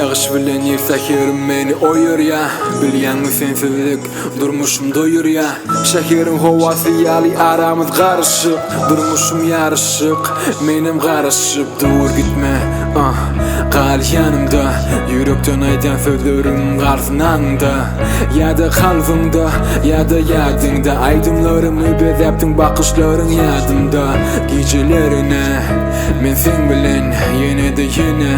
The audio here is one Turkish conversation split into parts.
Yağış bilen yırtakerim meni oyur ya. Bilýän sensizlik durmuşum doyur ya. Şeherin havasy ýaly aramyz garşyk. Durmuşum ýarşyk menim garşyp. Dur gitme kal ýanymda. Yürekden aýdan sözlerim garşynanda. Ýa-da kalbymda ýa-da ýadyňda. Aýdymlarymy bezäpdiň bakışlaryň ýadymda. Gecelerine men sen bilen ýene-de ýene.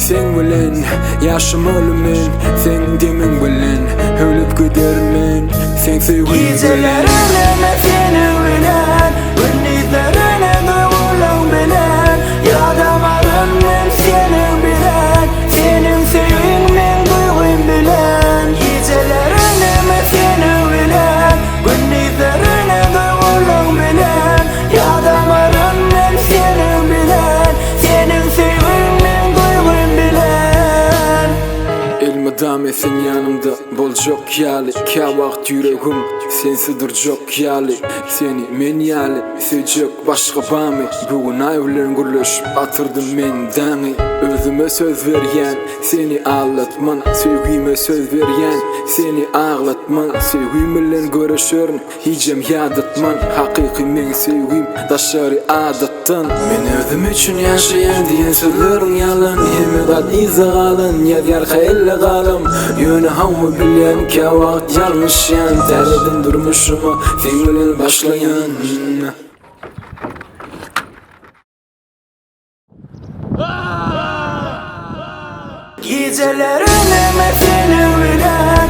Sen bilen yaşım ölümün, sen demin bilen ölüp gidermen, sen sevgin bilen. Gecelerine men seni bilen, gündüzlerine duygularım bilen. Yadamarım men seni bilen, senin sevgin men duygum bilen. Gecelerine men seni bilen, gündüzlerine duygularım bilen. Yadamarım men seni bilen, senin sevgin men duygum bilen. Elmadam esin yanımda bolcok ýaly, kawagt yüregim sensidir jok ýaly. Seni men ýaly sejek başga bamy. Bugün aýbylaryň gürleşip atyrdım men daňy. Özüme söz berýän seni ağlatman, sevgime söz berýän seni ağlatman. Sevgim bilen göreşerim hijem ýadatman. Hakyky men sevgim daşary adatdan. Men özüm üçin ýaşaýan diýen sözleriň ýalan. Hemmedat izagalan ýazar haýylle galam. Ýöne hamma bilýän kawagt ýalňyşýan. Täredin durmuşymy sen bilen başlaýan. Gecelerine men seni bilen,